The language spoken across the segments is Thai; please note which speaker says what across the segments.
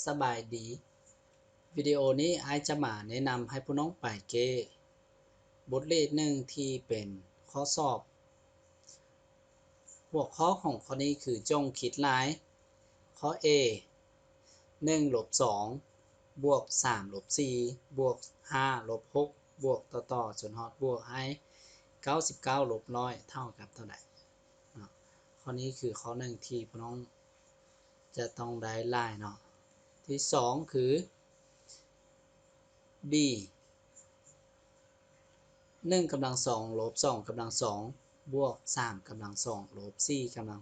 Speaker 1: สบายดีวิดีโอนี้ไอจะมาแนะนำให้ผู้น้องไปเกบทเรียนหนึ่งที่เป็นข้อสอบหัวข้อของข้อนี้คือจงคิดหลายข้อ A 1 ลบ 2 บวก 3 ลบ 4 บวก 5 ลบ 6 บวกต่อจนฮอดบวกให้99 ลบ100เท่ากับเท่าไหร่ข้อนี้คือข้อหนึ่งที่ผู้น้องจะต้องได้ลายเนาะที่2คือ B 1กำลัง2ลบ2กำลัง2บวก3กำลัง2ลบ4กำลัง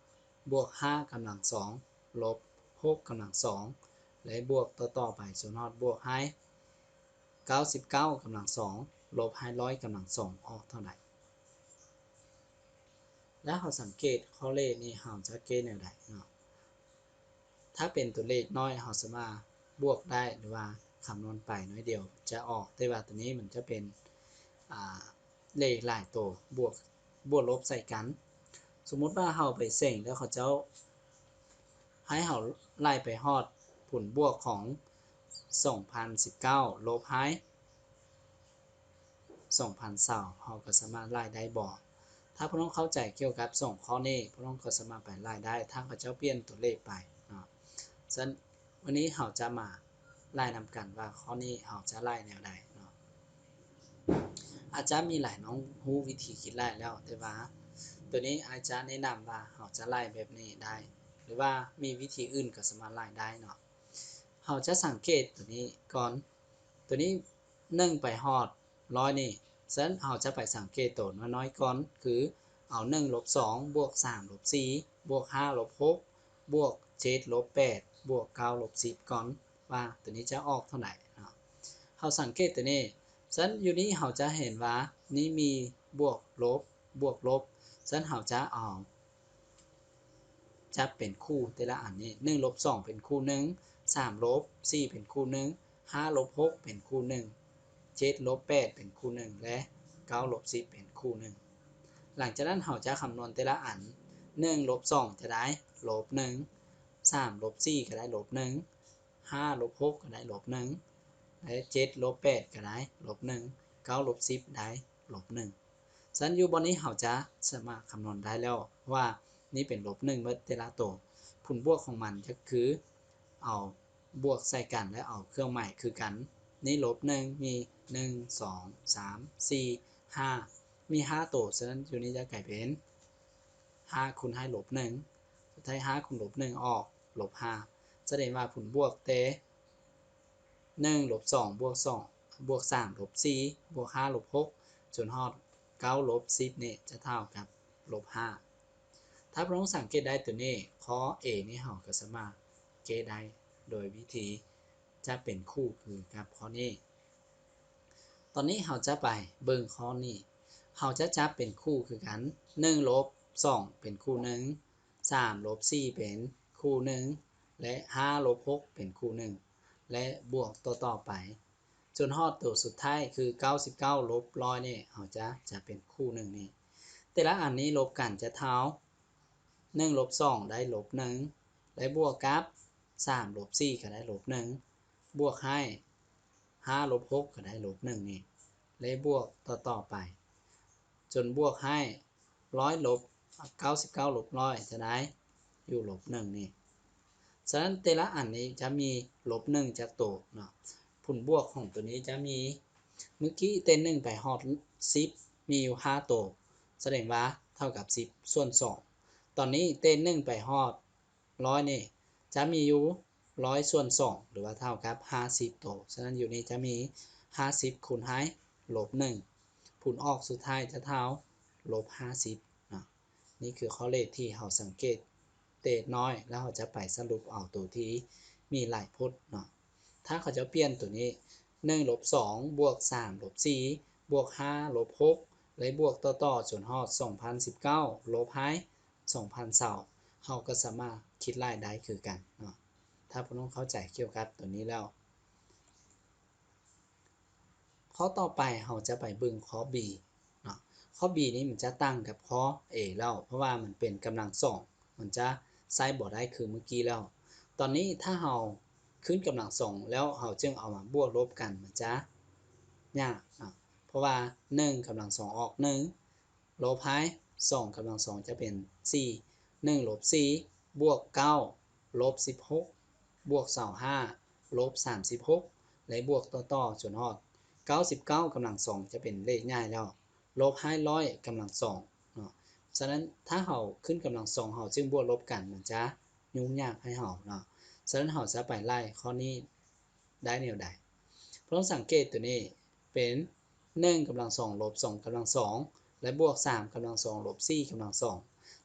Speaker 1: 2บวก5กำลัง2ลบ6กำลัง2และบวกต่อไปจนฮอดบวกให้99กำลัง2ลบให้100กำลัง2ออกเท่าไหร่แล้วเราสังเกตข้อเลขนี้เราจะเกตแนวใดเนาะถ้าเป็นตัวเลขน้อยเราสามารถบวกได้หรือว่าคำนวณไปน้อยเดียวจะออกแต่ว่าตัวนี้มันจะเป็นเลขหลายตัวบวกลบใส่กันสมมุติว่าเราไปเส่งแล้วเขาเจ้าให้เราไล่ไปฮอดผลบวกของ2019ลบให้2020เราก็สามารถไล่ได้บ่ถ้าพี่น้องเข้าใจเกี่ยวกับ2ข้อนี้พี่น้องก็สามารถไปไล่ได้ถ้าเขาเจ้าเปลี่ยนตัวเลขไปเนาะฉะนั้นวันนี้เราจะมาไล่นำกันว่าข้อนี้เราจะไล่แนวใดเนาะอาจจะมีหลายน้องรู้วิธีคิดไล่แล้วแต่ว่าตัวนี้อาจารย์แนะนำว่าเราจะไล่แบบนี้ได้หรือว่ามีวิธีอื่นก็สามารถไล่ได้เนาะเราจะสังเกตตัวนี้ก่อนตัวนี้1ไปฮอด100นี่ฉะนั้นเราจะไปสังเกตตัวน้อยๆก่อนคือเอา1ลบ2บวก3ลบ4บวก5ลบ6บวก7ลบ8บวก9ลบ10ก่อนว่าตัวนี้จะออกเท่าไหร่เนาะเราสังเกตตัวนี้ฉะนั้นอยู่นี้เราจะเห็นว่านี้มีบวกลบบวกลบฉะนั้นเราจะเอาจะเป็นคู่แต่ละอันนี้1ลบ2เป็นคู่1 3ลบ4เป็นคู่1 5ลบ6เป็นคู่1 7ลบ8เป็นคู่1และ9ลบ10เป็นคู่1หลังจากนั้นเราจะคำนวณแต่ละอัน1ลบ2จะได้ลบ1 3ลบ4ก็ได้ลบ1 5ลบ6ก็ได้ลบ1และ7ลบ8ก็ได้ลบ1 9ลบ10ได้ลบ1ฉะนั้นอยู่บนนี้เราจะสามารถคำนวณได้แล้วว่านี่เป็นลบ1เมื่อแต่ละตัวผลบวกของมันก็คือเอาบวกใส่กันและเอาเครื่องหมายคือกันนี่ลบ1มี1 2 3 4 5มี5ตัวฉะนั้นอยู่นี้จะกลายเป็น5คูณให้ลบ1สุดท้าย5คูณลบ1ออกลบ5แสดงว่าผลบวกแต่1ลบ2บวก2บวก3ลบ4บวก5ลบ6จนฮอด9ลบ10นี่จะเท่ากับลบ5ถ้าเราสังเกตได้ตัวนี้ข้อ A นี่เราก็สามารถเกตได้โดยวิธีจะเป็นคู่คือกับข้อนี้ตอนนี้เราจะไปเบิ่งข้อนี้เราจะจับเป็นคู่คือกัน1ลบ2เป็นคู่1 3ลบ4เป็นคู่1และ5ลบ6เป็นคู่1และบวกต่อไปจนฮอดตัวสุดท้ายคือ99ลบ100นี่เราจะเป็นคู่1นี่แต่ละอันนี้ลบกันจะเท่า1ลบ2ได้ลบ1และบวกกับ3ลบ4ก็ได้ลบ1บวกให้5ลบ6ก็ได้ลบ1นี่และบวกต่อไปจนบวกให้100ลบ99ลบ100จะได้อยู่ลบ1นี่ฉะนั้นแต่ละอันนี้จะมีลบ1จากตัวเนาะผลบวกของตัวนี้จะมีเมื่อกี้เต็น1ไปฮอด10มีอยู่5ตัวแสดงว่าเท่ากับ10ส่วน2ตอนนี้เต็น1ไปฮอด100นี่จะมีอยู่100ส่วน2หรือว่าเท่ากับ50ตัวฉะนั้นอยู่นี้จะมี50คูณให้ลบ1ผลออกสุดท้ายจะเท่าลบ50นะนี่คือข้อเลขที่เราสังเกตเตะน้อยแล้วเราจะไปสรุปเอาตัวที่มีหลายพจน์เนาะถ้าเขาจะเปลี่ยนตัวนี้1ลบ2บวก3ลบ4บวก5ลบ6และบวกต่อจนฮอด2019ลบให้2020เราก็สามารถคิดไล่ได้คือกันเนาะถ้าพี่น้องเข้าใจเกี่ยวกับตัวนี้แล้วข้อต่อไปเราจะไปเบิ่งข้อ B เนาะข้อ B นี้มันจะตั้งกับข้อ A แล้วเพราะว่ามันเป็นกำลัง2มันจะใช้บ่ได้คือเมื่อกี้แล้วตอนนี้ถ้าเรา ขึ้นกำลังสองแล้วเราจึงเอามาบวกลบกันมันจะยากเพราะว่า1กำลังสองออก1ลบให้2กำลังสองจะเป็น4 1ลบ4บวก9ลบ16บวก25ลบ36และบวกต่อจนฮอด99กำลังสองจะเป็นเลขง่ายแล้วลบให้100กำลังสองเนาะฉะนั้นถ้าเราขึ้นกำลังสองเราจึงบวกลบกันมันจะยุ่งยากให้เราเนาะฉะนั้นเราจะไปไล่ข้อนี้ได้แนวใดเพราะสังเกตตัวนี้เป็น1กำลังสองลบ2กำลังสองและบวก3กำลังสองลบ4กำลังสอง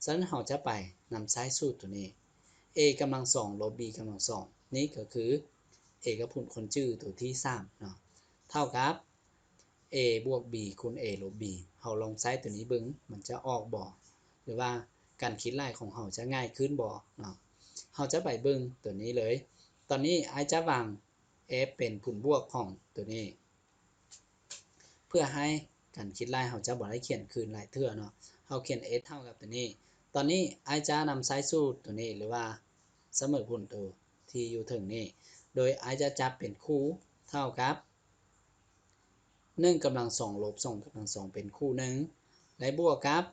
Speaker 1: ฉะนั้นเราจะไปนำใช้สูตรตัวนี้ a กำลังสองลบ b กำลังสองนี่ก็คือเอกพจน์คนจื้อตัวที่3เนาะเท่ากับ a บวก b คูณ a ลบ b เราลองใช้ตัวนี้เบิ่งมันจะออกบ่หรือว่าการคิดไล่ของเราจะง่ายขึ้นบ่เนาะเราจะไปเบิ่งตัวนี้เลยตอนนี้ไอจะวาง f เป็นผลบวกของตัวนี้เพื่อให้การคิดไล่เราจะบ่ได้เขียนคืนหลายเทื่อเนาะเราเขียน s เท่ากับตัวนี้ตอนนี้ไอจะนำใช้สูตรตัวนี้หรือว่าเสมอผลตัวที่อยู่ถึงนี้โดยไอจะจับเป็นคู่เท่ากับ1กำลังสองลบ2กำลังสองเป็นคู่หนึ่งและบวกกับ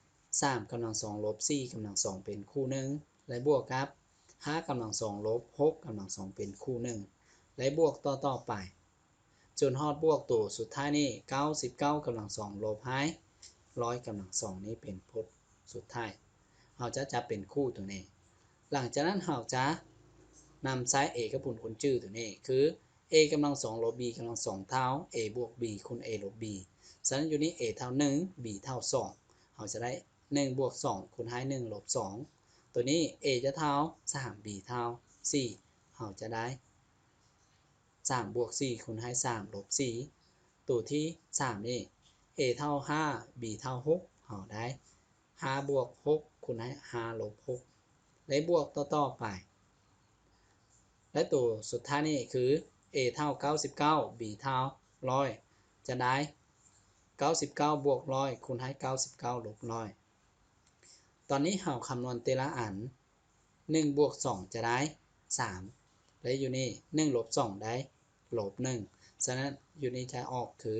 Speaker 1: 3กำลังสองลบ4กำลังสองเป็นคู่หนึ่งและบวกกับ5กำลังสองลบ6กำลังสองเป็นคู่หนึ่งและบวกต่อไปจนฮอดบวกตัวสุดท้ายนี่99กำลังสองลบให้100กำลังสองนี้เป็นพจน์สุดท้ายเราจะจับเป็นคู่ตัวนี้หลังจากนั้นเราจะนำใช้เอกพจน์คนจื้อตัวนี้คือ a กำลังสองลบ b กำลังสองเท่า a บวก b คูณ a ลบ b ฉะนั้นอยู่นี้ a เท่า1 b เท่า2เราจะได้1บวก2คูณให้1ลบ2ตัวนี้ a จะเท่า3 b เท่า4เราจะได้3บวก4คูณให้3ลบ4ตัวที่3นี่ a เท่า5 b เท่า6เราได้5บวก6คูณให้5ลบ6และบวกต่อไปและตัวสุดท้ายนี่คือ a เท่า99 b เท่า100จะได้99บวก100คูณให้99ลบ100ตอนนี้เราคำนวณแต่ละอัน1บวก2จะได้3และอยู่นี่1ลบ2ได้ลบ1ฉะนั้นอยู่นี่จะออกคือ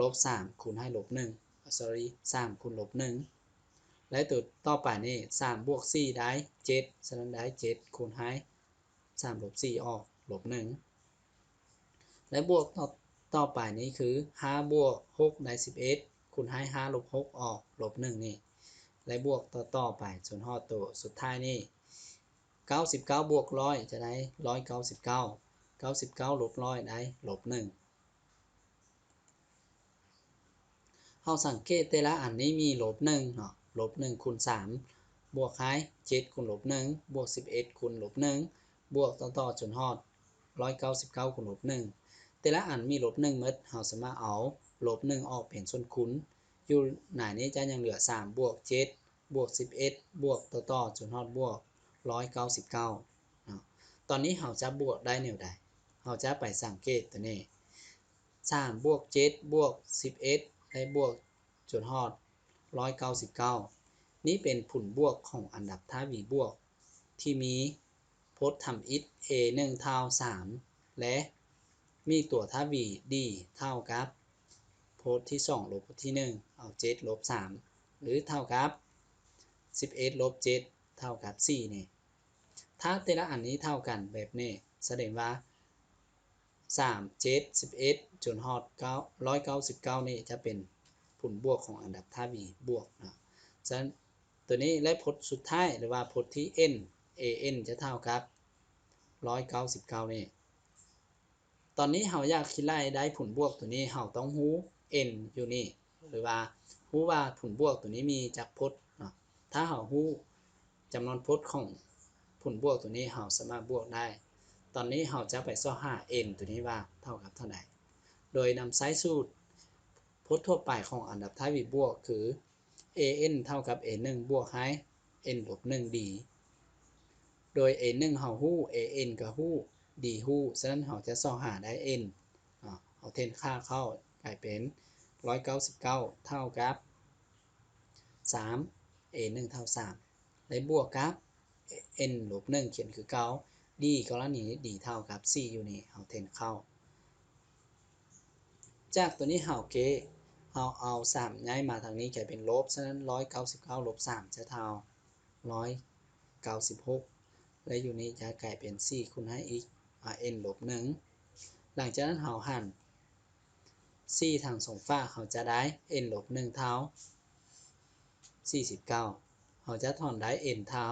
Speaker 1: ลบ3คูณให้ลบ1 sorry 3คูณลบ1และตัวต่อไปนี่3บวก4ได้7ฉะนั้นได้7คูณให้3ลบ4ออกลบ1และบวกต่อไปนี้คือ5บวก6ได้11คูณให้5ลบ6ออกลบ1นี่และบวกต่อไปจนฮอดตัวสุดท้ายนี่99บวก100จะได้199 99ลบ100ได้ลบ1เฮาสังเกตแต่ละอันนี้มีลบ1เนาะลบ1คูณ3บวกให้7คูณลบ1บวก11คูณลบ1บวกต่อจนฮอด199คูณลบ1แต่ละอันมีลบ1หมดเฮาสามารถเอาลบ1ออกเป็นส่วนคูณอยู่หน้านี้จะยังเหลือ3บวก7บวก11บวกต่อจนฮอดบวก199เนาะตอนนี้เฮาจะบวกได้แนวใดเฮาจะไปสังเกตตัวนี้3บวก7บวก11และบวกจนฮอด199นี่เป็นผลบวกของอันดับท่า v บวกที่มีพจน์ทำอิฐ a 1เท่า3และมีตัวท่า v d เท่ากับพจน์ที่2ลบพจน์ที่1เอา7ลบ3หรือเท่ากับ11ลบ7เท่ากับ4นี่ถ้าแต่ละอันนี้เท่ากันแบบนี้แสดงว่า3 7 11จนฮอด199นี่จะเป็นผลบวกของอันดับท่า v บวกนะฉะนั้นตัวนี้และพจน์สุดท้ายหรือว่าพจน์ที่ n an จะเท่ากับ199นี่ตอนนี้เราอยากคิดไล่ได้ผลบวกตัวนี้เราต้องรู้ n อยู่นี่หรือว่ารู้ว่าผลบวกตัวนี้มีจักพจน์เนาะถ้าเรารู้จำนวนพจน์ของผลบวกตัวนี้เราสามารถบวกได้ตอนนี้เราจะไปซ่อหา n ตัวนี้ว่าเท่ากับเท่าใดโดยนำใช้สูตรพจน์ทั่วไปของอันดับท้าย v บวกคือ an เท่ากับ a1 บวกให้ n ลบ1 d โดย a1 เฮาฮู้ an ก็ฮู้ d ฮู้ฉะนั้นเราจะซ่อหาได้ n เอาเทนค่าเข้ากลายเป็น199เท่ากับ3 a1 เท่า3และบวกกับ n ลบ1เขียนคือเก่า d กรณีนี้ d เท่ากับ4อยู่นี่เอาเทนเข้าจากตัวนี้เราเอา3ย้ายมาทางนี้กลายเป็นลบฉะนั้น199ลบ3จะเท่า196และอยู่นี้จะกลายเป็น4คูณให้อีกn ลบ1หลังจากนั้นเราหั่น4ทางสองฝั่งเราจะได้ n ลบ1เท่า49เราจะถอนได้ n เท่า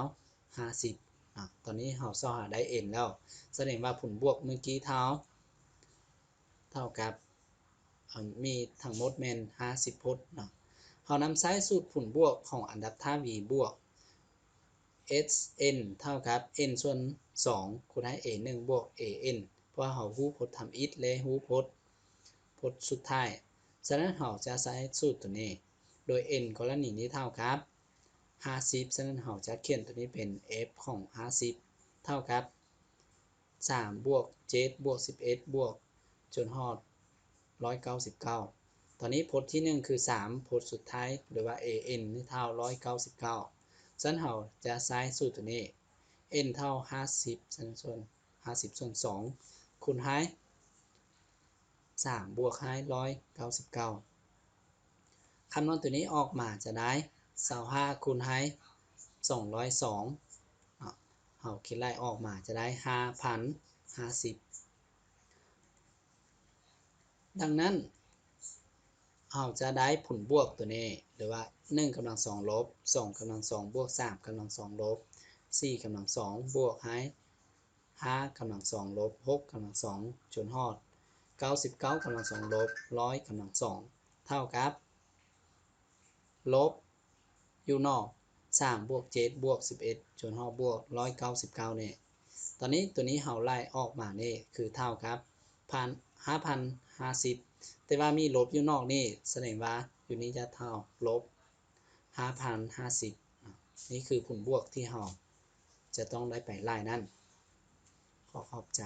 Speaker 1: 50ตอนนี้เราสอหาได้ n แล้วแสดงว่าผลบวกเมื่อกี้เท่ากับมีทั้งหมดแม่น50พจน์เนาะเรานำใช้สูตรผลบวกของอันดับท่า v บวก sn เท่ากับ n ส่วน2คูณให้ a1 บวก an เพราะเรารู้พจน์ทำอิฐและรู้พจน์สุดท้ายฉะนั้นเราจะใช้สูตรตัวนี้โดย n กรณีนี้เท่ากับ50ฉะนั้นเราจะเขียนตัวนี้เป็น f ของ50เท่ากับ3บวก7บวก11บวกจนฮอด199ตอนนี้พจน์ที่1คือ3พจน์สุดท้ายหรือว่า an นี่เท่า199ฉะนั้นเราจะใช้สูตรตัวนี้ n เท่า50ส่วน50ส่วน2คูณให้3บวกให้199คำนวณตัวนี้ออกมาจะได้25คูณให้202เราคิดไล่ออกมาจะได้5,050ดังนั้นเราจะได้ผลบวกตัวนี้หรือว่า1กำลัง2ลบ2กำลัง2บวก3กำลัง2ลบ4กำลัง2บวกให้5กำลัง2ลบ6กำลัง2จนฮอด99กำลัง2ลบ100กำลัง2เท่ากับลบอยู่นอก3บวก7บวก11จนฮอดบวก199นี่ตอนนี้ตัวนี้เราไล่ออกมานี่คือเท่ากับ5,050แต่ว่ามีลบอยู่นอกนี่แสดงว่าอยู่นี้จะเท่าลบ5,050นี่คือผลบวกที่เราจะต้องได้ไปไล่นั่นขอบใจ